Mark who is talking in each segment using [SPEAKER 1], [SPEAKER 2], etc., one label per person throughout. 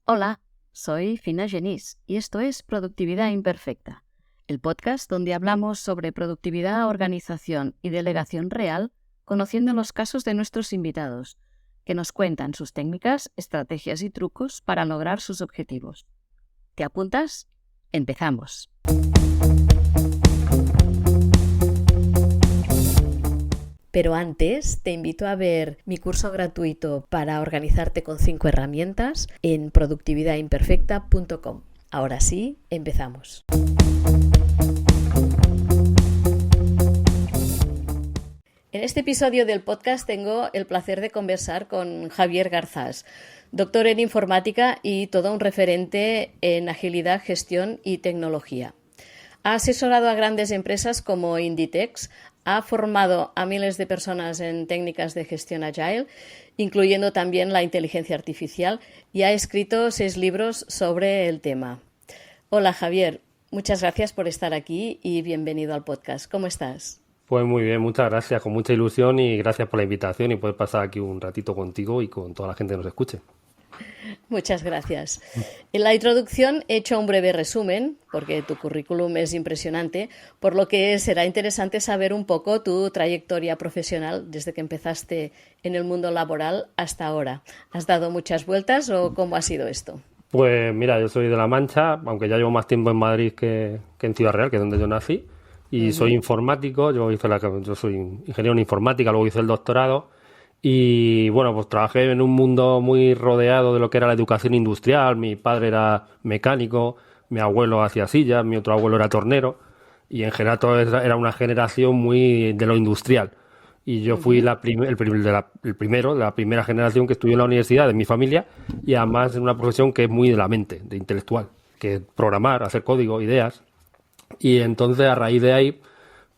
[SPEAKER 1] Hola, soy Fina Genís y esto es Productividad Imperfecta, el podcast donde hablamos sobre productividad, organización y delegación real, conociendo los casos de nuestros invitados, que nos cuentan sus técnicas, estrategias y trucos para lograr sus objetivos. ¿Te apuntas? ¡Empezamos! Pero antes te invito a ver mi curso gratuito para organizarte con 5 herramientas en productividadimperfecta.com. Ahora sí, empezamos. En este episodio del podcast tengo el placer de conversar con Javier Garzás, doctor en informática y todo un referente en agilidad, gestión y tecnología. Ha asesorado a grandes empresas como Inditex, ha formado a miles de personas en técnicas de gestión agile, incluyendo también la inteligencia artificial, y ha escrito 6 libros sobre el tema. Hola Javier, muchas gracias por estar aquí y bienvenido al podcast. ¿Cómo estás?
[SPEAKER 2] Pues muy bien, muchas gracias, con mucha ilusión y gracias por la invitación y poder pasar aquí un ratito contigo y con toda la gente que nos escuche.
[SPEAKER 1] Muchas gracias. En la introducción he hecho un breve resumen, porque tu currículum es impresionante, por lo que será interesante saber un poco tu trayectoria profesional desde que empezaste en el mundo laboral hasta ahora. ¿Has dado muchas vueltas o cómo ha sido esto?
[SPEAKER 2] Pues mira, yo soy de La Mancha, aunque ya llevo más tiempo en Madrid que en Ciudad Real, que es donde yo nací, y soy informático, yo soy ingeniero en informática, luego hice el doctorado. Y bueno, pues trabajé en un mundo muy rodeado de lo que era la educación industrial. Mi padre era mecánico, mi abuelo hacía sillas, mi otro abuelo era tornero. Y en general todo era una generación muy de lo industrial. Y yo fui el primero de la primera generación que estudió en la universidad de mi familia. Y además en una profesión que es muy de la mente, de intelectual, que es programar, hacer código, ideas. Y entonces a raíz de ahí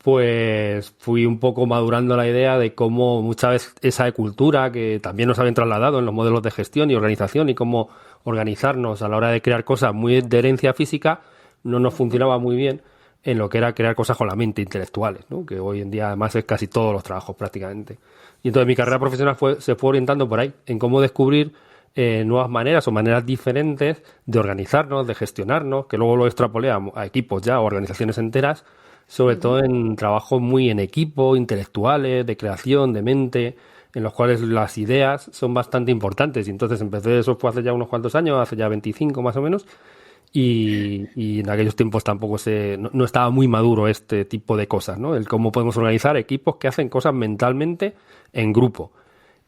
[SPEAKER 2] pues fui un poco madurando la idea de cómo muchas veces esa cultura que también nos habían trasladado en los modelos de gestión y organización y cómo organizarnos a la hora de crear cosas muy de herencia física no nos funcionaba muy bien en lo que era crear cosas con la mente, intelectuales, ¿no? Que hoy en día además es casi todos los trabajos prácticamente. Y entonces mi carrera profesional se fue orientando por ahí, en cómo descubrir nuevas maneras o maneras diferentes de organizarnos, de gestionarnos, que luego lo extrapolé a equipos ya o organizaciones enteras, sobre todo en trabajos muy en equipo, intelectuales, de creación, de mente, en los cuales las ideas son bastante importantes. Y entonces empecé eso fue hace ya unos cuantos años, hace ya 25 más o menos, y en aquellos tiempos tampoco no estaba muy maduro este tipo de cosas, ¿no? El cómo podemos organizar equipos que hacen cosas mentalmente en grupo.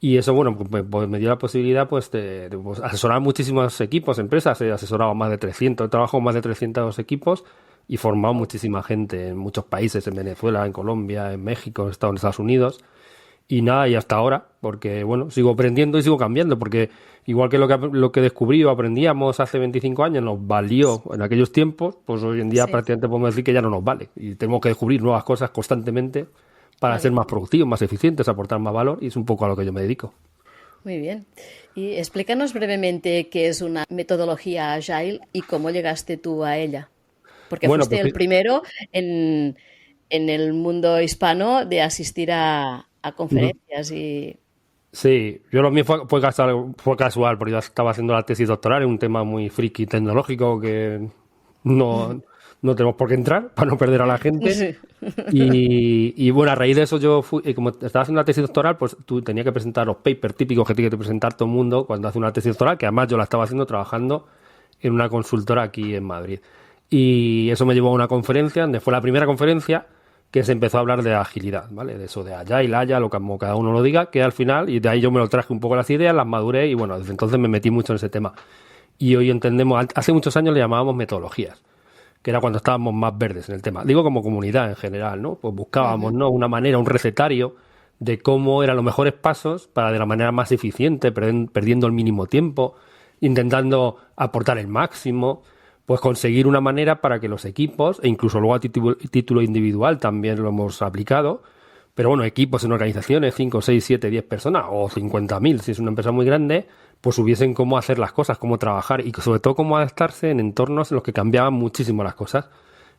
[SPEAKER 2] Y eso, bueno, pues me dio la posibilidad pues de asesorar muchísimos equipos, empresas. He asesorado más de 300, he trabajado más de 300 equipos y formado muchísima gente en muchos países, en Venezuela, en Colombia, en México, en Estados Unidos. Y nada, y hasta ahora, porque bueno, sigo aprendiendo y sigo cambiando, porque igual que lo que descubrí o aprendíamos hace 25 años nos valió en aquellos tiempos, pues hoy en día prácticamente podemos decir que ya no nos vale. Y tenemos que descubrir nuevas cosas constantemente para ser más productivos, más eficientes, aportar más valor, y es un poco a lo que yo me dedico.
[SPEAKER 1] Muy bien. Y explícanos brevemente qué es una metodología agile y cómo llegaste tú a ella. Porque fuiste el primero en el mundo hispano de asistir a conferencias y...
[SPEAKER 2] Sí, yo lo mío fue casual, porque yo estaba haciendo la tesis doctoral en un tema muy friki tecnológico que no tenemos por qué entrar para no perder a la gente. Sí. Y bueno, a raíz de eso yo fui, como estaba haciendo la tesis doctoral, pues tú tenías que presentar los papers típicos que tiene que presentar todo el mundo cuando hace una tesis doctoral, que además yo la estaba haciendo trabajando en una consultora aquí en Madrid. Y eso me llevó a una conferencia, donde fue la primera conferencia que se empezó a hablar de agilidad, ¿vale? De eso de Agile, lo como cada uno lo diga, que al final, y de ahí yo me lo traje un poco las ideas, las maduré y bueno, desde entonces me metí mucho en ese tema. Y hoy entendemos, hace muchos años le llamábamos metodologías, que era cuando estábamos más verdes en el tema. Digo como comunidad en general, ¿no? Pues buscábamos, ¿no? Una manera, un recetario de cómo eran los mejores pasos para de la manera más eficiente, perdiendo el mínimo tiempo, intentando aportar el máximo, pues conseguir una manera para que los equipos, e incluso luego a título individual también lo hemos aplicado, pero bueno, equipos en organizaciones, 5, 6, 7, 10 personas o 50.000, si es una empresa muy grande, pues hubiesen cómo hacer las cosas, cómo trabajar y sobre todo cómo adaptarse en entornos en los que cambiaban muchísimo las cosas,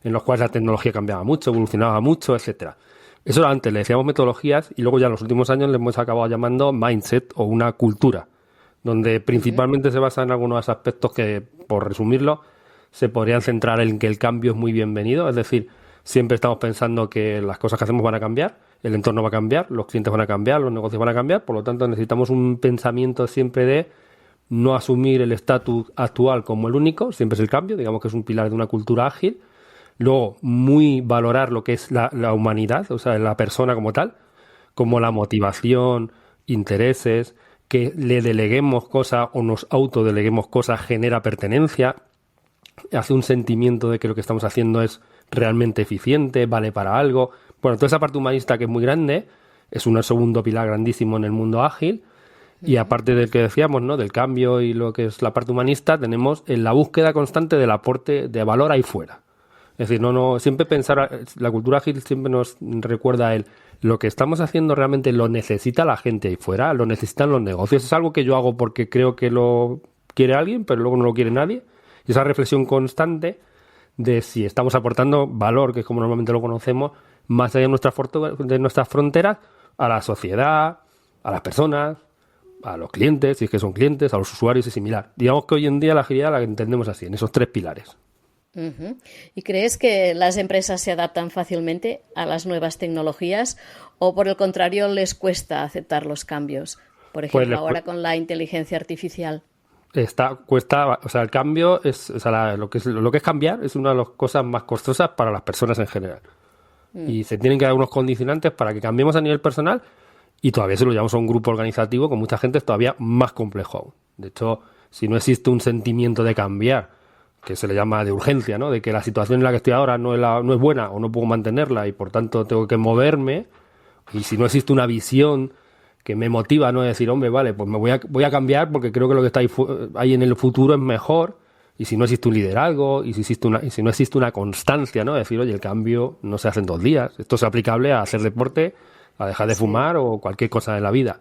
[SPEAKER 2] en los cuales la tecnología cambiaba mucho, evolucionaba mucho, etcétera. Eso antes le decíamos metodologías y luego ya en los últimos años le hemos acabado llamando mindset o una cultura donde principalmente se basa en algunos aspectos que, por resumirlo, se podrían centrar en que el cambio es muy bienvenido, es decir, siempre estamos pensando que las cosas que hacemos van a cambiar, el entorno va a cambiar, los clientes van a cambiar, los negocios van a cambiar, por lo tanto necesitamos un pensamiento siempre de no asumir el estatus actual como el único, siempre es el cambio, digamos que es un pilar de una cultura ágil. Luego, muy valorar lo que es la humanidad, o sea, la persona como tal, como la motivación, intereses, que le deleguemos cosas o nos autodeleguemos cosas genera pertenencia, hace un sentimiento de que lo que estamos haciendo es realmente eficiente, vale para algo. Bueno, toda esa parte humanista que es muy grande, es un segundo pilar grandísimo en el mundo ágil. Y aparte del que decíamos, ¿no?, del cambio y lo que es la parte humanista, tenemos en la búsqueda constante del aporte de valor ahí fuera. Es decir, siempre pensar, la cultura ágil siempre nos recuerda lo que estamos haciendo realmente lo necesita la gente ahí fuera, lo necesitan los negocios. Es algo que yo hago porque creo que lo quiere alguien, pero luego no lo quiere nadie. Y esa reflexión constante de si estamos aportando valor, que es como normalmente lo conocemos, más allá de nuestras fronteras, a la sociedad, a las personas, a los clientes, si es que son clientes, a los usuarios y similar. Digamos que hoy en día la agilidad la entendemos así, en esos tres pilares.
[SPEAKER 1] Uh-huh. ¿Y crees que las empresas se adaptan fácilmente a las nuevas tecnologías o por el contrario les cuesta aceptar los cambios? Por ejemplo, ahora con la inteligencia artificial.
[SPEAKER 2] Cuesta, o sea, el cambio lo que es cambiar es una de las cosas más costosas para las personas en general. Y se tienen que dar unos condicionantes para que cambiemos a nivel personal. Y todavía si lo llevamos a un grupo organizativo con mucha gente es todavía más complejo aún. De hecho, si no existe un sentimiento de cambiar, que se le llama de urgencia, ¿no?, de que la situación en la que estoy ahora no es buena o no puedo mantenerla y por tanto tengo que moverme, y si no existe una visión que me motiva, ¿no?, de decir, hombre, vale, pues voy a cambiar porque creo que lo que está ahí en el futuro es mejor, y si no existe un liderazgo, y si no existe una constancia, ¿no?, de decir, oye, el cambio no se hace en 2 días, esto es aplicable a hacer deporte, a dejar de fumar o cualquier cosa de la vida.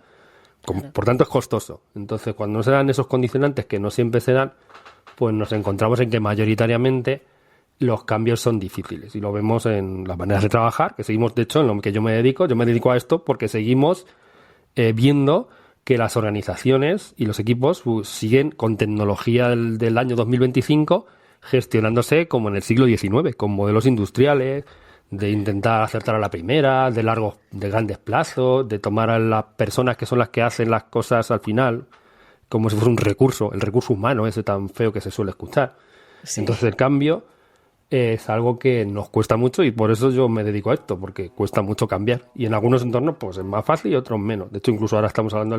[SPEAKER 2] Por tanto, es costoso. Entonces, cuando no se dan esos condicionantes, que no siempre se dan, pues nos encontramos en que mayoritariamente los cambios son difíciles. Y lo vemos en las maneras de trabajar, que seguimos, de hecho, en lo que yo me dedico a esto porque seguimos viendo que las organizaciones y los equipos siguen con tecnología del año 2025 gestionándose como en el siglo XIX, con modelos industriales, de intentar acertar a la primera, de grandes plazos, de tomar a las personas que son las que hacen las cosas al final como si fuese un recurso, el recurso humano ese tan feo que se suele escuchar. Sí. Entonces el cambio es algo que nos cuesta mucho y por eso yo me dedico a esto, porque cuesta mucho cambiar. Y en algunos entornos pues es más fácil y otros menos. De hecho, incluso ahora estamos hablando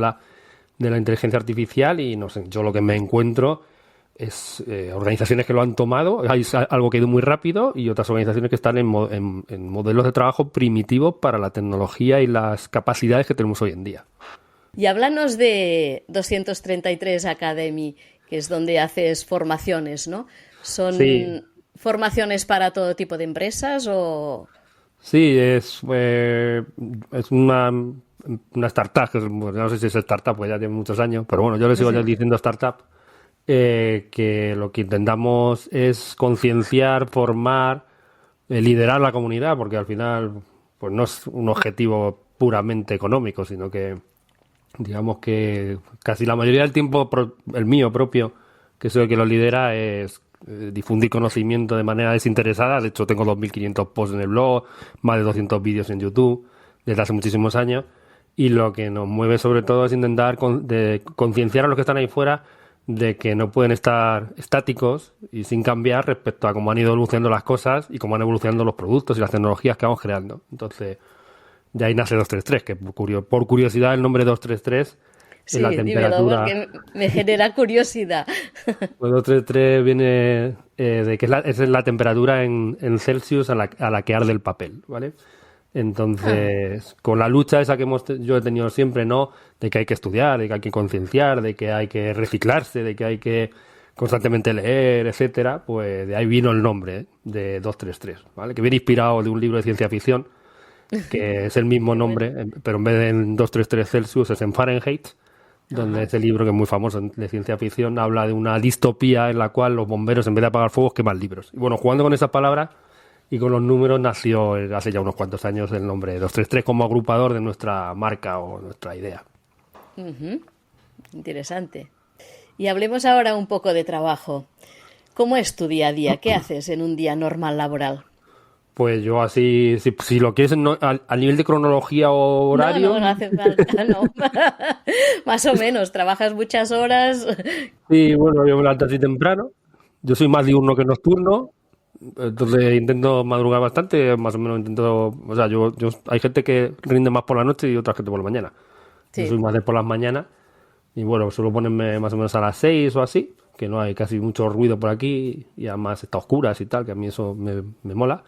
[SPEAKER 2] de la inteligencia artificial y no sé, yo lo que me encuentro es organizaciones que lo han tomado, hay algo que ha ido muy rápido y otras organizaciones que están en modelos de trabajo primitivos para la tecnología y las capacidades que tenemos hoy en día.
[SPEAKER 1] Y háblanos de 233 Academy, que es donde haces formaciones, ¿no? ¿Son formaciones para todo tipo de empresas o...?
[SPEAKER 2] Sí, es una startup, no sé si es startup, pues ya tiene muchos años, pero bueno, yo le sigo ya diciendo startup. Que lo que intentamos es concienciar, formar, liderar la comunidad, porque al final pues no es un objetivo puramente económico, sino que digamos que casi la mayoría del tiempo, el mío propio, que soy el que lo lidera, es difundir conocimiento de manera desinteresada. De hecho, tengo 2.500 posts en el blog, más de 200 vídeos en YouTube desde hace muchísimos años, y lo que nos mueve sobre todo es intentar concienciar a los que están ahí fuera de que no pueden estar estáticos y sin cambiar respecto a cómo han ido evolucionando las cosas y cómo han evolucionado los productos y las tecnologías que vamos creando. Entonces, de ahí nace 233, que por curiosidad el nombre 233
[SPEAKER 1] sí,
[SPEAKER 2] es la temperatura.
[SPEAKER 1] Dímelo, porque me genera curiosidad.
[SPEAKER 2] Pues 233 viene de que es la temperatura en Celsius a la que arde el papel, ¿vale? Entonces, con la lucha esa que yo he tenido siempre, ¿no?, de que hay que estudiar, de que hay que concienciar, de que hay que reciclarse, de que hay que constantemente leer, etcétera, pues de ahí vino el nombre de 233, ¿vale? Que viene inspirado de un libro de ciencia ficción, que es el mismo nombre, pero en vez de en 233 Celsius es en Fahrenheit, donde ese libro, que es muy famoso de ciencia ficción, habla de una distopía en la cual los bomberos, en vez de apagar fuegos, queman libros. Y bueno, jugando con esas palabras y con los números, nació hace ya unos cuantos años el nombre 233 como agrupador de nuestra marca o nuestra idea.
[SPEAKER 1] Interesante. Y hablemos ahora un poco de trabajo. ¿Cómo es tu día a día? ¿Qué haces en un día normal laboral?
[SPEAKER 2] Pues yo así, si lo quieres a nivel de cronología o
[SPEAKER 1] No,
[SPEAKER 2] horario,
[SPEAKER 1] no hace falta, no. Más o menos, trabajas muchas horas.
[SPEAKER 2] sí, bueno, yo me levanto así temprano. Yo soy más diurno que nocturno, entonces intento madrugar bastante, más o menos intento, o sea, hay gente que rinde más por la noche y otra gente por la mañana. Yo soy
[SPEAKER 1] Sí.
[SPEAKER 2] más de por las mañanas y bueno, suelo ponerme más o menos a las 6 o así, que no hay casi mucho ruido por aquí y además está a oscuras y tal, que a mí eso me mola.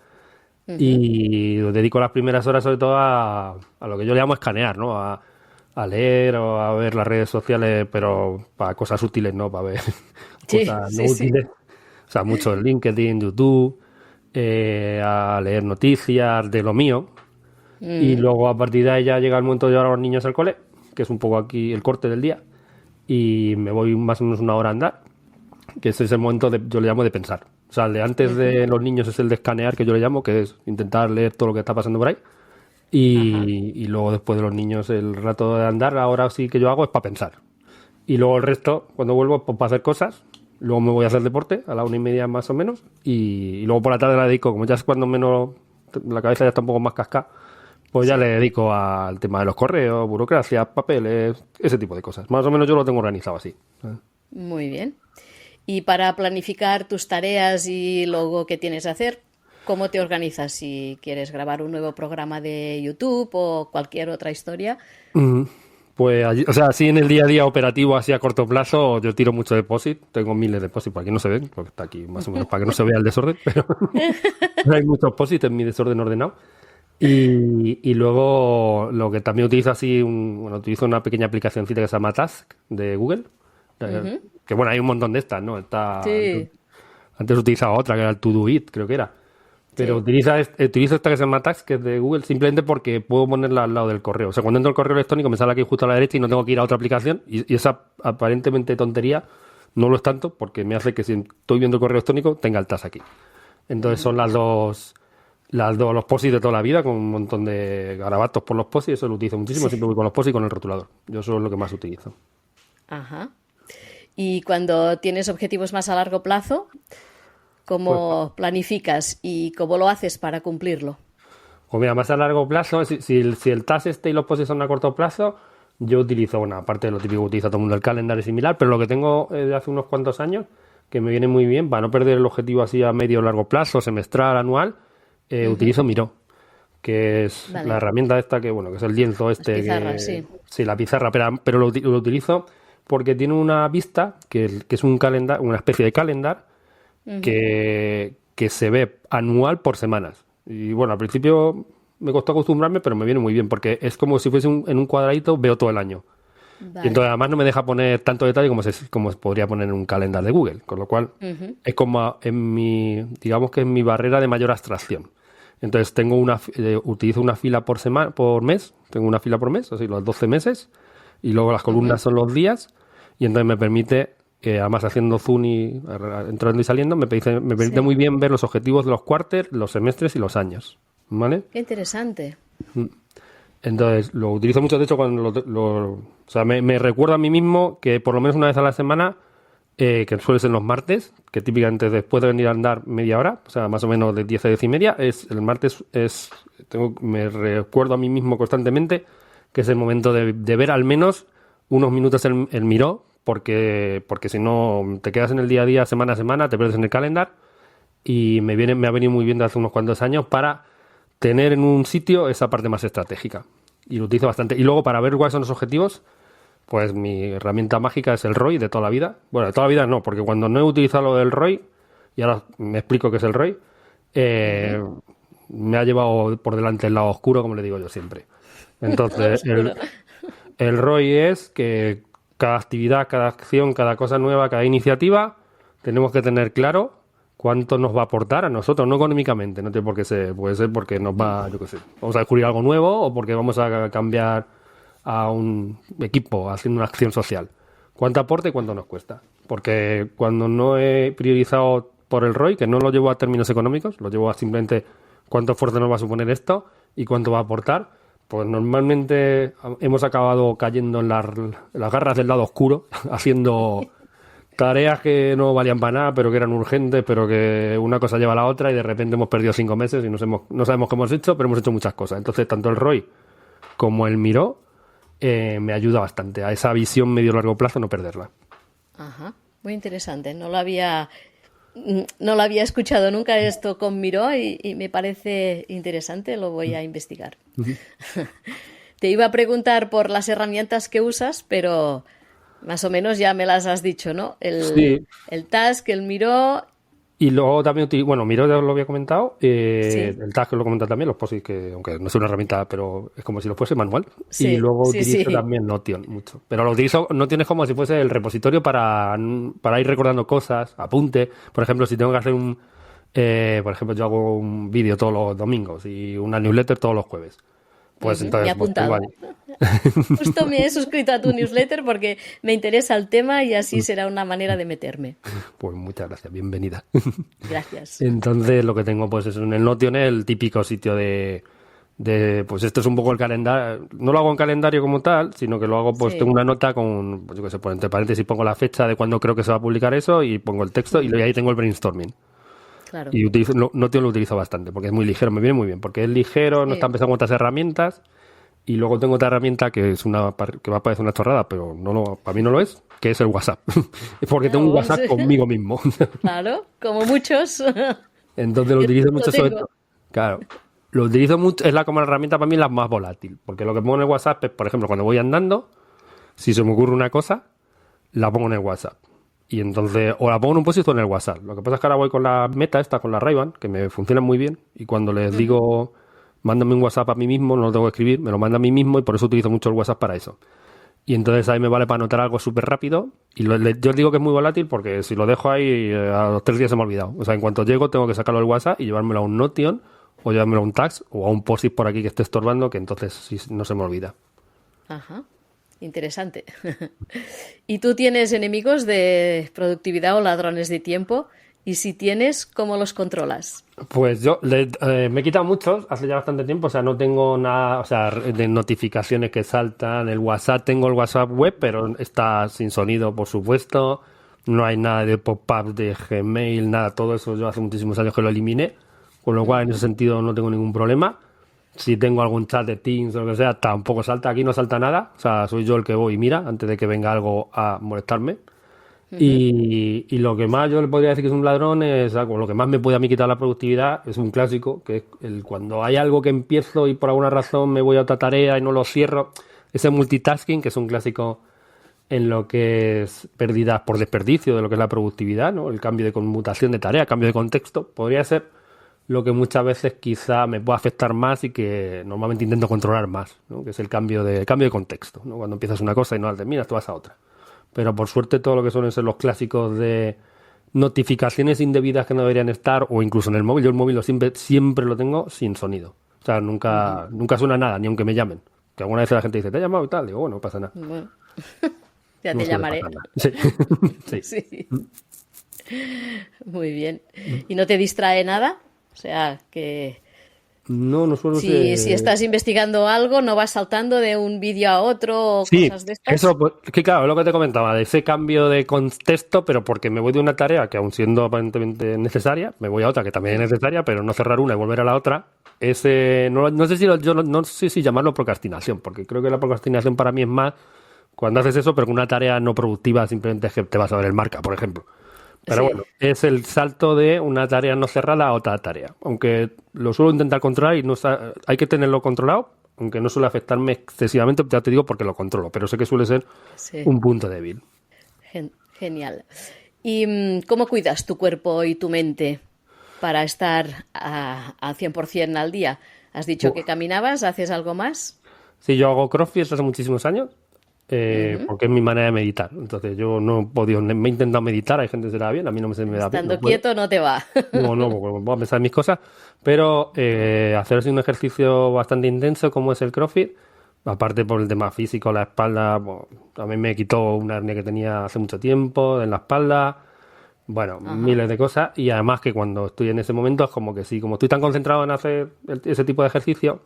[SPEAKER 1] Ujú.
[SPEAKER 2] Y dedico las primeras horas sobre todo a lo que yo le llamo escanear, ¿no? A leer o a ver las redes sociales, pero para cosas útiles, ¿no? Para ver
[SPEAKER 1] Sí,
[SPEAKER 2] cosas no
[SPEAKER 1] sí, sí.
[SPEAKER 2] útiles. O sea, mucho en LinkedIn, YouTube, a leer noticias de lo mío. Y
[SPEAKER 1] Mm.
[SPEAKER 2] luego a partir de ahí ya llega el momento de llevar a los niños al cole, que es un poco aquí el corte del día. Y me voy más o menos una hora a andar, que ese es el momento yo le llamo de pensar. O sea, el de antes
[SPEAKER 1] Ujú.
[SPEAKER 2] de los niños es el de escanear, que yo le llamo, que es intentar leer todo lo que está pasando por ahí.
[SPEAKER 1] Ajá.
[SPEAKER 2] Y luego después de los niños el rato de andar, ahora sí que yo hago es para pensar. Y luego el resto, cuando vuelvo, pues para hacer cosas. Luego me voy a hacer deporte a la 1:30 más o menos. Y luego por la tarde la dedico, como ya es cuando menos la cabeza ya está un poco más cascada, pues ya le
[SPEAKER 1] Sí.
[SPEAKER 2] dedico al tema de los correos, burocracia, papeles, ese tipo de cosas. Más o menos yo lo tengo organizado así.
[SPEAKER 1] Muy bien. Y para planificar tus tareas y luego qué tienes que hacer, ¿cómo te organizas si quieres grabar un nuevo programa de YouTube o cualquier otra historia?
[SPEAKER 2] Ujú. Pues, o sea, así en el día a día operativo, así a corto plazo, yo tiro mucho de POSIT. Tengo miles de POSIT, por aquí no se ven, porque está aquí más o menos para que no se vea el desorden, pero hay muchos POSIT en mi desorden ordenado. Y luego lo que también utilizo así, bueno, utilizo una pequeña aplicacióncita que se llama Task de Google,
[SPEAKER 1] Ujú.
[SPEAKER 2] que bueno, hay un montón de estas, ¿no?
[SPEAKER 1] Sí,
[SPEAKER 2] Antes utilizaba otra que era el To-Do-It, creo que era. Pero
[SPEAKER 1] sí.
[SPEAKER 2] utilizo esta que se llama Task, que es de Google, simplemente porque puedo ponerla al lado del correo. O sea, cuando entro al correo electrónico me sale aquí justo a la derecha y no tengo que ir a otra aplicación. Y esa aparentemente tontería no lo es tanto porque me hace que si estoy viendo el correo electrónico tenga el Task aquí. Entonces son los posis de toda la vida, con un montón de garabatos por los posis. Eso lo utilizo muchísimo.
[SPEAKER 1] Sí.
[SPEAKER 2] Siempre voy con los posis y con el rotulador. Yo eso es lo que más utilizo.
[SPEAKER 1] Ajá. Y cuando tienes objetivos más a largo plazo,
[SPEAKER 2] Pues
[SPEAKER 1] ¿cómo planificas y cómo lo haces para cumplirlo?
[SPEAKER 2] Pues mira, más a largo plazo, si el task y los posts son a corto plazo, yo utilizo, bueno, aparte de lo típico que utiliza todo el mundo, el calendario similar, pero lo que tengo de hace unos cuantos años, que me viene muy bien, para no perder el objetivo así a medio o largo plazo, semestral, anual,
[SPEAKER 1] Ujú.
[SPEAKER 2] utilizo Miro, que es la
[SPEAKER 1] Vale.
[SPEAKER 2] herramienta esta que, bueno, que es el lienzo
[SPEAKER 1] Las
[SPEAKER 2] este,
[SPEAKER 1] pizarras, sí.
[SPEAKER 2] sí, la pizarra, pero lo utilizo porque tiene una vista, que es un calendario, una especie de calendar,
[SPEAKER 1] Ujú.
[SPEAKER 2] que se ve anual por semanas. Y bueno, al principio me costó acostumbrarme, pero me viene muy bien, porque es como si fuese en un cuadradito, veo todo el año. Y entonces
[SPEAKER 1] Vale.
[SPEAKER 2] además no me deja poner tanto detalle como se podría poner en un calendario de Google, con lo cual
[SPEAKER 1] Ujú.
[SPEAKER 2] es como digamos que en mi barrera de mayor abstracción. Entonces utilizo una fila por semana, por mes, tengo una fila por mes, así los 12 meses, y luego las columnas
[SPEAKER 1] Ujú.
[SPEAKER 2] son los días, y entonces me permite, además haciendo zoom y entrando y saliendo, me permite
[SPEAKER 1] Sí.
[SPEAKER 2] muy bien ver los objetivos de los cuartos, los semestres y los años. ¿Vale?
[SPEAKER 1] Qué interesante.
[SPEAKER 2] Entonces, lo utilizo mucho, de hecho, cuando o sea, me recuerdo a mí mismo que por lo menos una vez a la semana, que suele ser los martes, que típicamente después de venir a andar media hora, o sea, más o menos de 10 a 10 y media, el martes me recuerdo a mí mismo constantemente que es el momento de ver al menos unos minutos el Miró, porque si no te quedas en el día a día, semana a semana, te pierdes en el calendar, y me ha venido muy bien de hace unos cuantos años para tener en un sitio esa parte más estratégica. Y lo utilizo bastante. Y luego para ver cuáles son los objetivos, pues mi herramienta mágica es el ROI de toda la vida. Bueno, de toda la vida no, porque cuando no he utilizado lo del ROI, y ahora me explico qué es el ROI,
[SPEAKER 1] Ujú.
[SPEAKER 2] eh, me ha llevado por delante el lado oscuro, como le digo yo siempre. Entonces,
[SPEAKER 1] Oscuro.
[SPEAKER 2] el ROI es que cada actividad, cada acción, cada cosa nueva, cada iniciativa, tenemos que tener claro cuánto nos va a aportar a nosotros, no económicamente, no tiene por qué ser, puede ser porque nos va, yo qué sé, vamos a descubrir algo nuevo o porque vamos a cambiar a un equipo haciendo una acción social. ¿Cuánto aporta y cuánto nos cuesta? Porque cuando no he priorizado por el ROI, que no lo llevo a términos económicos, lo llevo a simplemente cuánto esfuerzo nos va a suponer esto y cuánto va a aportar, pues normalmente hemos acabado cayendo en las garras del lado oscuro, haciendo Tareas que no valían para nada, pero que eran urgentes, pero que una cosa lleva a la otra y de repente hemos perdido 5 meses y no sabemos qué hemos hecho, pero hemos hecho muchas cosas. Entonces, tanto el ROI como el Miro me ayuda bastante a esa visión medio-largo plazo, no perderla.
[SPEAKER 1] Ajá, muy interesante. No lo había escuchado nunca esto con Miro y me parece interesante, lo voy a investigar. Te iba a preguntar por las herramientas que usas, pero más o menos ya me las has dicho, ¿no?
[SPEAKER 2] Sí.
[SPEAKER 1] El Task, el Miro.
[SPEAKER 2] Y luego también utilizo, Miro ya lo había comentado,
[SPEAKER 1] Sí,
[SPEAKER 2] el Task lo he comentado también, los POSIT, que aunque no es una herramienta, pero es como si lo fuese manual. Y
[SPEAKER 1] sí,
[SPEAKER 2] luego
[SPEAKER 1] sí,
[SPEAKER 2] utilizo
[SPEAKER 1] sí.
[SPEAKER 2] también Notion mucho. Pero lo utilizo, Notion es como si fuese el repositorio para ir recordando cosas, apunte. Por ejemplo, si tengo que hacer por ejemplo, yo hago un vídeo todos los domingos y una newsletter todos los jueves. Pues
[SPEAKER 1] Ujú, me he
[SPEAKER 2] entonces pues tengo
[SPEAKER 1] apuntado.
[SPEAKER 2] ahí.
[SPEAKER 1] Justo me he suscrito a tu newsletter porque me interesa el tema y así será una manera de meterme.
[SPEAKER 2] Pues muchas gracias, bienvenida.
[SPEAKER 1] Gracias.
[SPEAKER 2] Entonces lo que tengo pues es en el Notion el típico sitio pues esto es un poco el calendario, no lo hago en calendario como tal, sino que lo hago pues tengo
[SPEAKER 1] Sí,
[SPEAKER 2] una nota con, pues yo qué sé, por entre paréntesis pongo la fecha de cuando creo que se va a publicar eso y pongo el texto y ahí tengo el brainstorming.
[SPEAKER 1] claro.
[SPEAKER 2] Y Notion lo utilizo bastante porque es muy ligero, me viene muy bien, porque es ligero, no está
[SPEAKER 1] Sí.
[SPEAKER 2] empezando con otras herramientas y luego tengo otra herramienta que es que va a parecer una chorrada, pero para mí no lo es, que es el WhatsApp. Es porque tengo un
[SPEAKER 1] Oh,
[SPEAKER 2] WhatsApp
[SPEAKER 1] sí.
[SPEAKER 2] conmigo mismo.
[SPEAKER 1] Claro, como muchos.
[SPEAKER 2] Entonces lo
[SPEAKER 1] Yo
[SPEAKER 2] utilizo
[SPEAKER 1] lo
[SPEAKER 2] mucho sobre
[SPEAKER 1] tengo.
[SPEAKER 2] todo. Claro. Lo utilizo mucho, es como la herramienta para mí la más volátil. Porque lo que pongo en el WhatsApp es, por ejemplo, cuando voy andando, si se me ocurre una cosa, la pongo en el WhatsApp. Y entonces, o la pongo en un post-it o en el WhatsApp. Lo que pasa es que ahora voy con la Meta esta, con la Ray-Ban, que me funcionan muy bien. Y cuando les digo, mándame un WhatsApp a mí mismo, no lo tengo que escribir, me lo manda a mí mismo y por eso utilizo mucho el WhatsApp para eso. Y entonces ahí me vale para anotar algo súper rápido. Y yo digo que es muy volátil porque si lo dejo ahí, a los 3 días se me ha olvidado. O sea, en cuanto llego, tengo que sacarlo del WhatsApp y llevármelo a un Notion o llevármelo a un Tags o a un POSIT por aquí que esté estorbando, que entonces sí, no se me olvida.
[SPEAKER 1] Ajá, interesante. ¿Y tú tienes enemigos de productividad o ladrones de tiempo? Y si tienes, ¿cómo los controlas?
[SPEAKER 2] Pues yo me he quitado muchos hace ya bastante tiempo, o sea, no tengo nada, o sea, de notificaciones que saltan. El WhatsApp, tengo el WhatsApp web, pero está sin sonido, por supuesto. No hay nada de pop-up de Gmail, nada, todo eso yo hace muchísimos años que lo eliminé, con lo cual en ese sentido no tengo ningún problema. Si tengo algún chat de Teams o lo que sea, tampoco salta, aquí no salta nada, o sea, soy yo el que voy y mira antes de que venga algo a molestarme. Y lo que más yo le podría decir que es un ladrón es algo, lo que más me puede a mí quitar la productividad es un clásico, que es cuando hay algo que empiezo y por alguna razón me voy a otra tarea y no lo cierro, ese multitasking, que es un clásico en lo que es pérdidas por desperdicio de lo que es la productividad, ¿no? El cambio de conmutación de tarea, cambio de contexto, podría ser lo que muchas veces quizá me pueda afectar más y que normalmente intento controlar más, ¿no? Que es el cambio de contexto, ¿no? Cuando empiezas una cosa y no la terminas, tú vas a otra. Pero por suerte todo lo que suelen ser los clásicos de notificaciones indebidas que no deberían estar, o incluso en el móvil, yo el móvil siempre lo tengo sin sonido. O sea, nunca suena nada, ni aunque me llamen. Que alguna vez la gente dice, ¿te ha llamado y tal? Digo, bueno, no pasa nada.
[SPEAKER 1] Bueno, ya
[SPEAKER 2] No
[SPEAKER 1] te
[SPEAKER 2] suele
[SPEAKER 1] llamaré.
[SPEAKER 2] pasar nada. Sí. Sí.
[SPEAKER 1] Sí, muy bien. ¿Y no te distrae nada? O sea, que
[SPEAKER 2] No suelo
[SPEAKER 1] si
[SPEAKER 2] ser.
[SPEAKER 1] estás investigando algo, no vas saltando de un vídeo a otro o
[SPEAKER 2] Sí,
[SPEAKER 1] cosas de
[SPEAKER 2] eso,
[SPEAKER 1] estas.
[SPEAKER 2] pues, que claro, es lo que te comentaba, de ese cambio de contexto, pero porque me voy de una tarea que aun siendo aparentemente necesaria, me voy a otra que también es necesaria, pero no cerrar una y volver a la otra, no sé si no sé si llamarlo procrastinación, porque creo que la procrastinación para mí es más cuando haces eso, pero con una tarea no productiva simplemente es que te vas a ver el marca, por ejemplo. Pero
[SPEAKER 1] Sí,
[SPEAKER 2] bueno, es el salto de una tarea no cerrada a otra tarea. Aunque lo suelo intentar controlar y hay que tenerlo controlado, aunque no suele afectarme excesivamente, ya te digo porque lo controlo, pero sé que suele ser
[SPEAKER 1] sí.
[SPEAKER 2] un punto débil.
[SPEAKER 1] Genial. ¿Y cómo cuidas tu cuerpo y tu mente para estar al 100% al día? ¿Has dicho que
[SPEAKER 2] Uf.
[SPEAKER 1] caminabas? ¿Haces algo más?
[SPEAKER 2] Sí, yo hago CrossFit hace muchísimos años,
[SPEAKER 1] Ujú.
[SPEAKER 2] porque es mi manera de meditar. Entonces yo no he podido, me he intentado meditar, hay gente que se le da bien, a mí no se me da bien, no
[SPEAKER 1] Estando
[SPEAKER 2] puedo.
[SPEAKER 1] quieto no te va.
[SPEAKER 2] No, porque voy a pensar en mis cosas, pero hacer así un ejercicio bastante intenso como es el CrossFit, aparte por el tema físico, la espalda, bueno, también me quitó una hernia que tenía hace mucho tiempo en la espalda, bueno,
[SPEAKER 1] Ajá.
[SPEAKER 2] miles de cosas, y además que cuando estoy en ese momento es como que sí, como estoy tan concentrado en hacer ese tipo de ejercicio,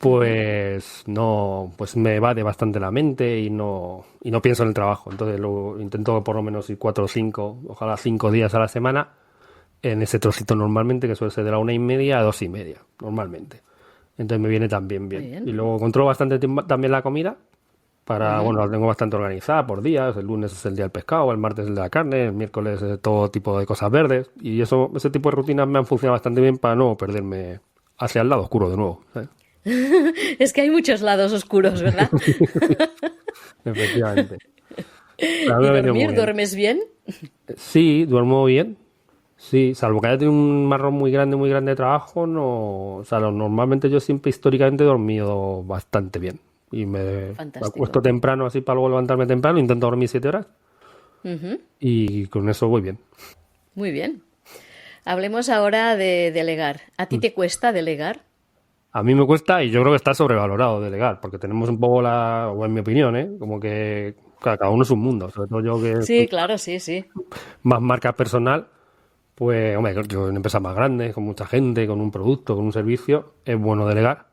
[SPEAKER 2] pues no, pues me evade bastante la mente y no pienso en el trabajo. Entonces lo intento por lo menos ir 4 o 5, ojalá 5 días a la semana en ese trocito normalmente, que suele ser de la 1:30 a 2:30, normalmente. Entonces me viene también bien. Y luego controlo bastante también la comida. Bueno, la tengo bastante organizada por días. El lunes es el día del pescado, el martes el de la carne, el miércoles todo tipo de cosas verdes. Y ese tipo de rutinas me han funcionado bastante bien para no perderme hacia el lado oscuro de nuevo, ¿sabes?
[SPEAKER 1] Es que hay muchos lados oscuros, ¿verdad?
[SPEAKER 2] Efectivamente.
[SPEAKER 1] ¿Y dormir? ¿Duermes bien?
[SPEAKER 2] Sí, duermo bien. Sí, salvo que haya tenido un marrón muy grande de trabajo, no. O sea, normalmente yo siempre históricamente he dormido bastante bien. Y me acuesto temprano así para luego levantarme temprano, intento dormir 7 horas. Y con eso voy bien.
[SPEAKER 1] Muy bien. Hablemos ahora de delegar. ¿A ti te cuesta delegar?
[SPEAKER 2] A mí me cuesta y yo creo que está sobrevalorado delegar, porque tenemos un poco o en mi opinión, como que cada uno es un mundo, sobre todo yo que
[SPEAKER 1] sí, claro, sí.
[SPEAKER 2] Más marca personal, pues hombre, yo en empresas más grandes, con mucha gente, con un producto, con un servicio, es bueno delegar.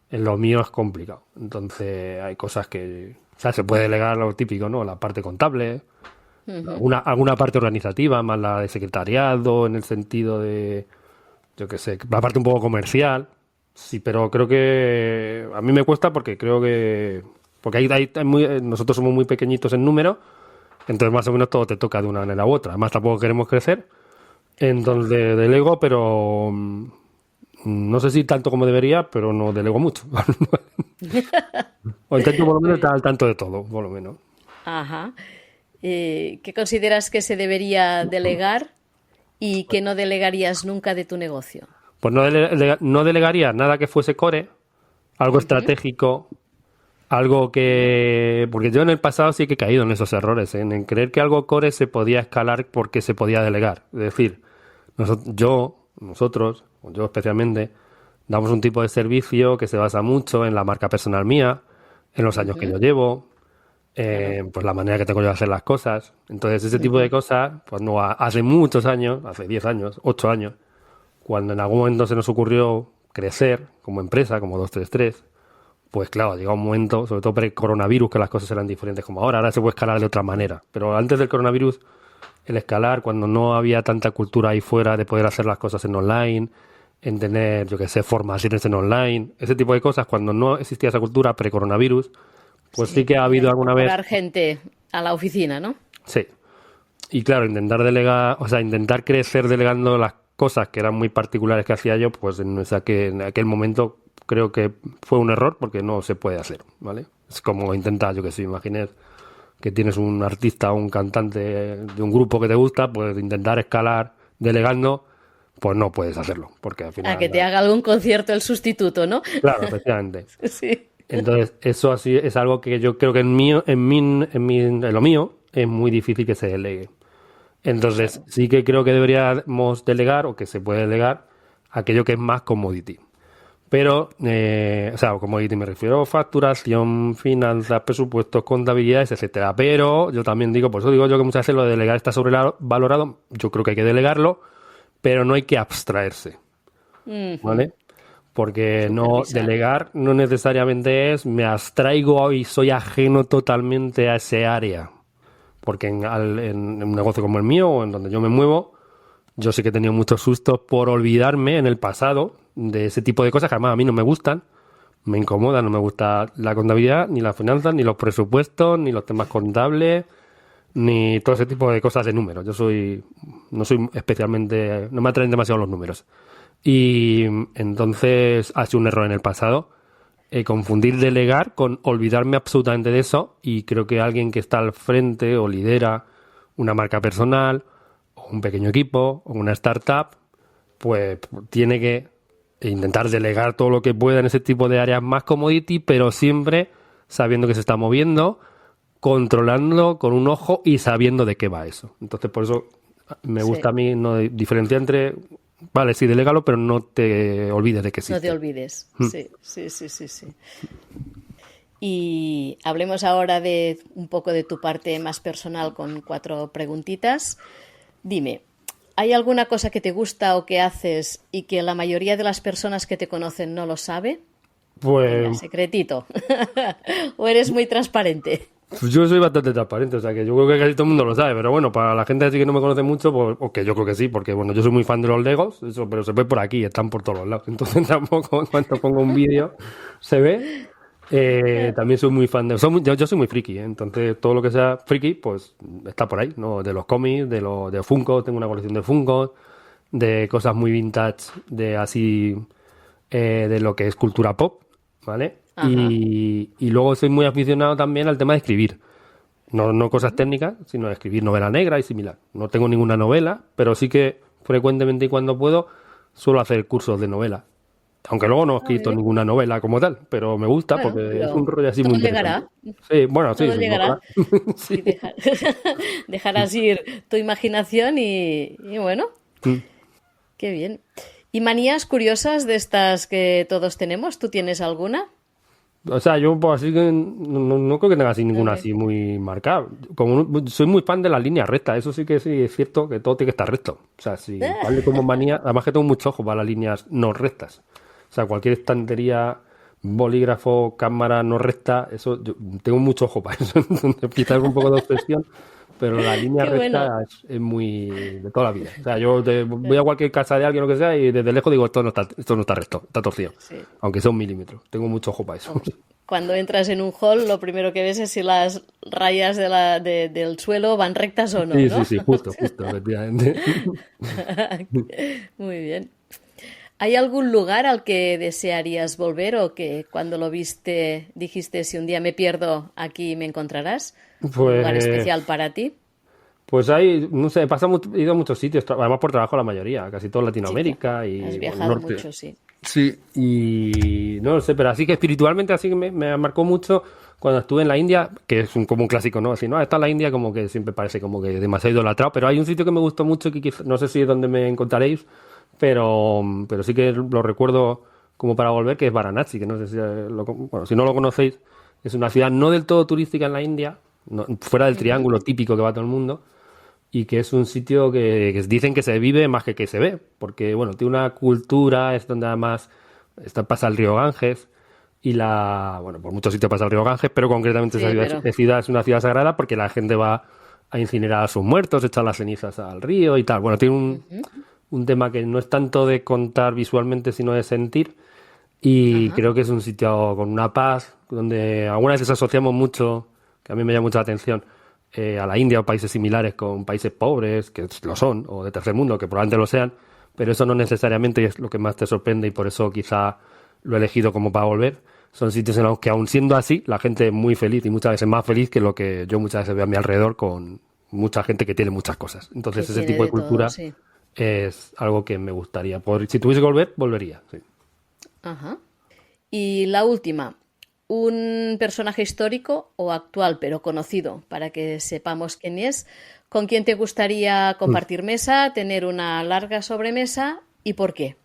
[SPEAKER 2] En lo mío es complicado. Entonces hay cosas que, o sea, se puede delegar lo típico, ¿no? La parte contable, alguna parte organizativa, más la de secretariado, en el sentido de, yo qué sé, la parte un poco comercial. Sí, pero creo que a mí me cuesta porque creo que nosotros somos muy pequeñitos en número, entonces más o menos todo te toca de una manera u otra. Además tampoco queremos crecer, entonces delego, pero no sé si tanto como debería, pero no delego mucho. O intento por lo menos estar al tanto de todo, por lo menos.
[SPEAKER 1] Ajá. ¿Qué consideras que se debería delegar y que no delegarías nunca de tu negocio?
[SPEAKER 2] Pues no delegaría nada que fuese core, algo estratégico, algo que... Porque yo en el pasado sí que he caído en esos errores, en creer que algo core se podía escalar porque se podía delegar. Es decir, nosotros, yo especialmente, damos un tipo de servicio que se basa mucho en la marca personal mía, en los años que yo llevo, pues la manera que tengo yo de hacer las cosas. Entonces ese tipo de cosas, pues no, hace muchos años, hace 10 años, 8 años, cuando en algún momento se nos ocurrió crecer como empresa, como 233, pues claro, llegó un momento, sobre todo pre-coronavirus, que las cosas eran diferentes como ahora se puede escalar de otra manera. Pero antes del coronavirus, el escalar, cuando no había tanta cultura ahí fuera de poder hacer las cosas en online, en tener, yo que sé, formaciones en online, ese tipo de cosas, cuando no existía esa cultura pre-coronavirus, pues sí que ha habido alguna vez...
[SPEAKER 1] gente a la oficina, ¿no?
[SPEAKER 2] Sí. Y claro, intentar crecer delegando las cosas que eran muy particulares que hacía yo, pues en aquel momento creo que fue un error porque no se puede hacer, ¿vale? Es como intentar, yo que sé, imagines que tienes un artista o un cantante de un grupo que te gusta, pues intentar escalar delegando, pues no puedes hacerlo, porque al final...
[SPEAKER 1] A que te haga algún concierto el sustituto, ¿no?
[SPEAKER 2] Claro, efectivamente.
[SPEAKER 1] Sí.
[SPEAKER 2] Entonces, eso así es algo que yo creo que en lo mío es muy difícil que se delegue. Entonces, sí que creo que deberíamos delegar, o que se puede delegar, aquello que es más commodity. Pero, commodity me refiero a facturación, finanzas, presupuestos, contabilidades, etcétera. Pero yo también digo, por eso digo yo que muchas veces lo de delegar está sobrevalorado. Yo creo que hay que delegarlo, pero no hay que abstraerse, ¿vale? Porque delegar no necesariamente es me abstraigo y soy ajeno totalmente a ese área. Porque en un negocio como el mío, o en donde yo me muevo, yo sí que he tenido muchos sustos por olvidarme en el pasado de ese tipo de cosas que además a mí no me gustan, me incomodan, no me gusta la contabilidad, ni las finanzas, ni los presupuestos, ni los temas contables, ni todo ese tipo de cosas de números. No soy especialmente, no me atraen demasiado los números. Y entonces ha sido un error en el pasado confundir delegar con olvidarme absolutamente de eso, y creo que alguien que está al frente o lidera una marca personal o un pequeño equipo o una startup, pues tiene que intentar delegar todo lo que pueda en ese tipo de áreas más commodity, pero siempre sabiendo que se está moviendo, controlando con un ojo y sabiendo de qué va eso. Entonces, por eso me gusta a mí no diferenciar entre... Vale, sí, delégalo, pero no te olvides de que existe.
[SPEAKER 1] No te olvides, sí. Y hablemos ahora de un poco de tu parte más personal con 4 preguntitas. Dime, ¿hay alguna cosa que te gusta o que haces y que la mayoría de las personas que te conocen no lo sabe? Venga,
[SPEAKER 2] Pues
[SPEAKER 1] secretito. ¿O eres muy transparente?
[SPEAKER 2] yo soy bastante transparente, o sea que yo creo que casi todo el mundo lo sabe, pero bueno, para la gente así que no me conoce mucho, pues, o que yo creo que sí, porque bueno, yo soy muy fan de los Legos, eso, pero se ve por aquí, están por todos los lados. Entonces tampoco cuando pongo un vídeo se ve. También soy muy fan de... yo soy muy friki, ¿eh? Entonces todo lo que sea friki, pues está por ahí, ¿no? De los cómics, de Funko, tengo una colección de Funko, de cosas muy vintage, de así, de lo que es cultura pop, ¿vale?
[SPEAKER 1] Ajá.
[SPEAKER 2] Y luego soy muy aficionado también al tema de escribir. No cosas técnicas, sino de escribir novela negra y similar. No tengo ninguna novela, pero sí que frecuentemente y cuando puedo suelo hacer cursos de novela. Aunque luego no he
[SPEAKER 1] Ah, muy
[SPEAKER 2] escrito
[SPEAKER 1] bien.
[SPEAKER 2] ninguna novela como tal, pero me gusta
[SPEAKER 1] Bueno,
[SPEAKER 2] porque es un
[SPEAKER 1] pero
[SPEAKER 2] rollo así muy
[SPEAKER 1] todo
[SPEAKER 2] interesante.
[SPEAKER 1] llegará.
[SPEAKER 2] Sí, bueno, sí,
[SPEAKER 1] Todo
[SPEAKER 2] sí,
[SPEAKER 1] llegará.
[SPEAKER 2] ojalá.
[SPEAKER 1] Y
[SPEAKER 2] Sí.
[SPEAKER 1] dejarás ir tu imaginación y bueno,
[SPEAKER 2] Mm.
[SPEAKER 1] qué bien. ¿Y manías curiosas de estas que todos tenemos? ¿Tú tienes alguna?
[SPEAKER 2] O sea, yo pues así que no creo que tenga así
[SPEAKER 1] A
[SPEAKER 2] ninguna
[SPEAKER 1] ver.
[SPEAKER 2] así muy marcada. Como soy muy fan de las líneas rectas, eso sí es cierto que todo tiene que estar recto. O sea, si vale como manía, además que tengo mucho ojo para las líneas no rectas. O sea, cualquier estantería, bolígrafo, cámara no recta, eso yo tengo mucho ojo para eso. Entonces, quizás es un poco de obsesión, pero la línea
[SPEAKER 1] Qué bueno.
[SPEAKER 2] recta es muy de toda la vida. O sea, voy a cualquier casa de alguien o lo que sea y desde lejos digo, esto no está recto, está torcido.
[SPEAKER 1] Sí.
[SPEAKER 2] Aunque sea un milímetro. Tengo mucho ojo para eso.
[SPEAKER 1] Vamos. Cuando entras en un hall, lo primero que ves es si las rayas del suelo van rectas o no,
[SPEAKER 2] Sí, sí,
[SPEAKER 1] ¿no?
[SPEAKER 2] sí, justo, efectivamente.
[SPEAKER 1] Muy bien. ¿Hay algún lugar al que desearías volver o que cuando lo viste dijiste si un día me pierdo aquí me encontrarás? ¿Un lugar
[SPEAKER 2] Pues,
[SPEAKER 1] especial para ti?
[SPEAKER 2] pues hay, no sé, he ido a muchos sitios, además por trabajo la mayoría, casi todo
[SPEAKER 1] Sí, claro.
[SPEAKER 2] Latinoamérica
[SPEAKER 1] Has
[SPEAKER 2] y bueno, el
[SPEAKER 1] viajado
[SPEAKER 2] norte.
[SPEAKER 1] mucho, sí.
[SPEAKER 2] Sí, y no lo sé, pero así que espiritualmente así que me marcó mucho cuando estuve en la India, que es como un clásico, ¿no? Así, no, está en la India como que siempre parece como que demasiado idolatrado, pero hay un sitio que me gustó mucho que no sé si es donde me encontraréis, pero sí que lo recuerdo como para volver, que es Varanasi, que no sé si bueno, si no lo conocéis, es una ciudad no del todo turística en la India, fuera del
[SPEAKER 1] Ujú.
[SPEAKER 2] triángulo típico que va todo el mundo, y que es un sitio que dicen que se vive más que se ve, porque bueno, tiene una cultura, es donde además pasa el río Ganges, bueno, por muchos sitios pasa el río Ganges, pero concretamente esa
[SPEAKER 1] Sí,
[SPEAKER 2] ciudad,
[SPEAKER 1] pero
[SPEAKER 2] es una ciudad sagrada porque la gente va a incinerar a sus muertos, echar las cenizas al río y tal. Bueno, tiene un tema que no es tanto de contar visualmente, sino de sentir, y
[SPEAKER 1] ajá.
[SPEAKER 2] creo que es un sitio con una paz, donde algunas veces asociamos mucho, que a mí me llama mucha atención, a la India o países similares con países pobres, que lo son, o de tercer mundo, que probablemente lo sean, pero eso no necesariamente es lo que más te sorprende y por eso quizá lo he elegido como para volver. Son sitios en los que aun siendo así, la gente es muy feliz y muchas veces más feliz que lo que yo muchas veces veo a mi alrededor con mucha gente que tiene muchas cosas.
[SPEAKER 1] Que
[SPEAKER 2] Entonces ese
[SPEAKER 1] tiene
[SPEAKER 2] tipo de
[SPEAKER 1] de todo,
[SPEAKER 2] cultura
[SPEAKER 1] sí.
[SPEAKER 2] es algo que me gustaría. Si tuviese que volver, volvería. Sí.
[SPEAKER 1] Ajá. Y la última, un personaje histórico o actual, pero conocido, para que sepamos quién es, con quién te gustaría compartir mesa, tener una larga sobremesa y por qué.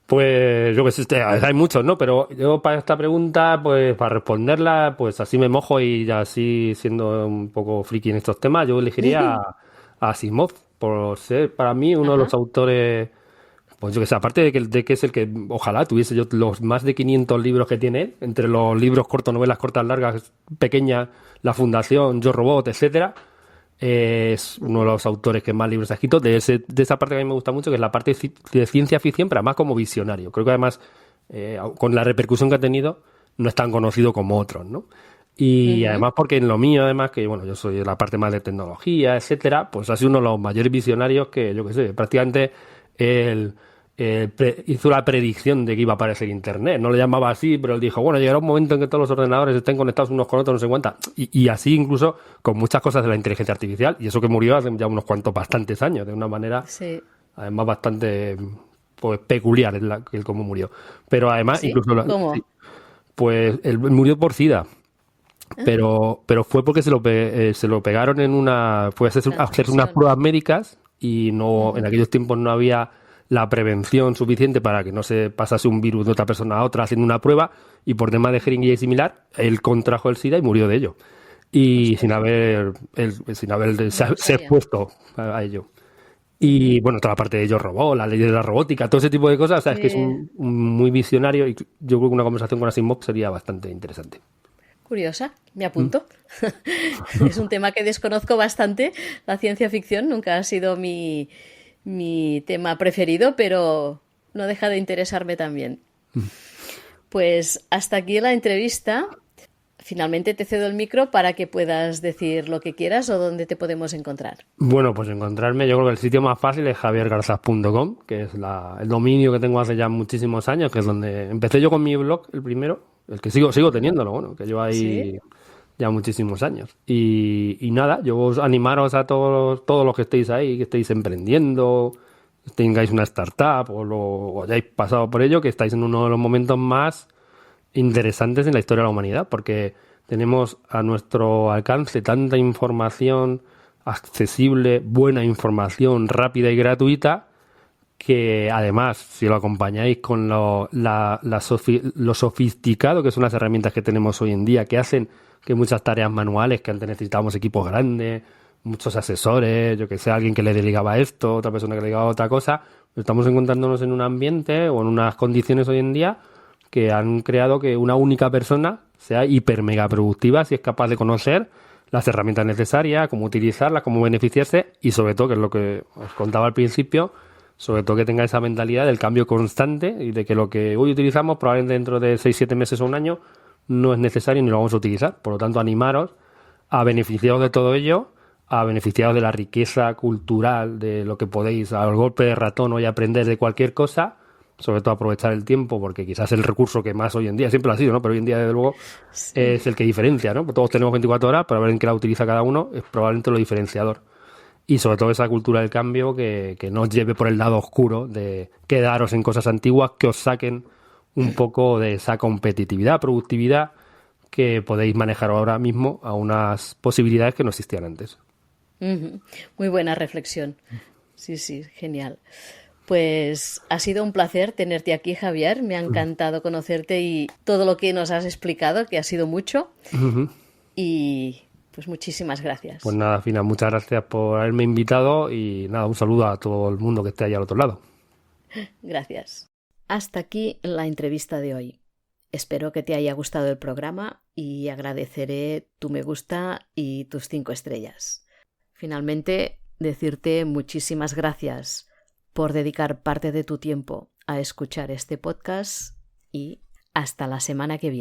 [SPEAKER 2] Pues yo que sé, hay muchos, ¿no? Pero yo para esta pregunta, pues para responderla, pues así me mojo y así siendo un poco friki en estos temas, yo elegiría a Asimov por ser para mí uno de
[SPEAKER 1] Ajá.
[SPEAKER 2] los autores, pues yo que sé, aparte de que es el que ojalá tuviese yo los más de 500 libros que tiene él, entre los libros cortos, novelas cortas, largas, pequeñas, La Fundación, Yo Robot, etcétera. Es uno de los autores que más libros ha escrito. De esa parte que a mí me gusta mucho, que es la parte de ciencia ficción, pero además como visionario. Creo que además, con la repercusión que ha tenido, no es tan conocido como otros, ¿no? Y
[SPEAKER 1] Ujú.
[SPEAKER 2] además porque en lo mío, además, que bueno, yo soy la parte más de tecnología, etcétera, pues ha sido uno de los mayores visionarios que, yo qué sé, prácticamente él hizo la predicción de que iba a aparecer Internet. No lo llamaba así, pero él dijo, bueno, llegará un momento en que todos los ordenadores estén conectados unos con otros, no sé cuántas. Y así incluso con muchas cosas de la inteligencia artificial. Y eso que murió hace ya unos cuantos, bastantes años, de una manera
[SPEAKER 1] Sí.
[SPEAKER 2] además bastante pues, peculiar el cómo murió. Pero además,
[SPEAKER 1] ¿Sí?
[SPEAKER 2] incluso, sí,
[SPEAKER 1] ¿Cómo?
[SPEAKER 2] pues él murió por SIDA. Pero fue porque se lo pegaron fue a hacerse unas
[SPEAKER 1] Transfusión.
[SPEAKER 2] pruebas médicas y no, en
[SPEAKER 1] Ujú.
[SPEAKER 2] aquellos tiempos no había la prevención suficiente para que no se pasase un virus de otra persona a otra haciendo una prueba y por tema de jeringuilla y similar, él contrajo el SIDA y murió de ello. Y
[SPEAKER 1] Ostras,
[SPEAKER 2] sin haber
[SPEAKER 1] no lo
[SPEAKER 2] se
[SPEAKER 1] sabía.
[SPEAKER 2] expuesto a ello. Y bueno, toda la parte de Yo Robot, la ley de la robótica, todo ese tipo de cosas, o sea, es que es un muy visionario y yo creo que una conversación con Asimov sería bastante interesante.
[SPEAKER 1] Curiosa, me apunto. Es un tema que desconozco bastante, la ciencia ficción, nunca ha sido mi tema preferido, pero no deja de interesarme también. Pues hasta aquí la entrevista. Finalmente te cedo el micro para que puedas decir lo que quieras o dónde te podemos encontrar.
[SPEAKER 2] Bueno, pues encontrarme, yo creo que el sitio más fácil es javiergarzas.com, que es el dominio que tengo hace ya muchísimos años, que es donde empecé yo con mi blog, el primero, el que sigo teniéndolo, bueno, que llevo ahí
[SPEAKER 1] ¿Sí?
[SPEAKER 2] ya muchísimos años. Y nada, yo os animaros a todos los que estéis ahí, que estéis emprendiendo, que tengáis una startup o hayáis pasado por ello, que estáis en uno de los momentos más interesantes en la historia de la humanidad, porque tenemos a nuestro alcance tanta información accesible, buena información, rápida y gratuita, que además, si lo acompañáis con lo sofisticado que son las herramientas que tenemos hoy en día, que hacen que muchas tareas manuales que antes necesitábamos equipos grandes, muchos asesores, yo que sé, alguien que le delegaba esto, otra persona que le delegaba otra cosa, estamos encontrándonos en un ambiente o en unas condiciones hoy en día que han creado que una única persona sea hiper mega productiva si es capaz de conocer las herramientas necesarias, cómo utilizarlas, cómo beneficiarse y sobre todo, que es lo que os contaba al principio, sobre todo que tenga esa mentalidad del cambio constante y de que lo que hoy utilizamos probablemente dentro de 6-7 meses o un año no es necesario ni lo vamos a utilizar. Por lo tanto, animaros a beneficiaros de todo ello, a beneficiaros de la riqueza cultural, de lo que podéis al golpe de ratón hoy aprender de cualquier cosa, sobre todo aprovechar el tiempo, porque quizás el recurso que más hoy en día, siempre lo ha sido, ¿no? Pero hoy en día, desde luego,
[SPEAKER 1] Sí.
[SPEAKER 2] es el que diferencia, ¿no? Pues todos tenemos 24 horas, pero a ver en qué la utiliza cada uno es probablemente lo diferenciador. Y sobre todo esa cultura del cambio que no os lleve por el lado oscuro de quedaros en cosas antiguas que os saquen un poco de esa competitividad, productividad que podéis manejar ahora mismo a unas posibilidades que no existían antes.
[SPEAKER 1] Ujú. Muy buena reflexión. Sí, sí, genial. Pues ha sido un placer tenerte aquí, Javier. Me ha encantado conocerte y todo lo que nos has explicado, que ha sido mucho. Y pues muchísimas
[SPEAKER 2] Pues
[SPEAKER 1] gracias.
[SPEAKER 2] nada, Fina, muchas gracias por haberme invitado y nada, un saludo a todo el mundo que esté ahí al otro lado.
[SPEAKER 1] Gracias. Hasta aquí la entrevista de hoy. Espero que te haya gustado el programa y agradeceré tu me gusta y tus 5 estrellas. Finalmente, decirte muchísimas gracias por dedicar parte de tu tiempo a escuchar este podcast y hasta la semana que viene.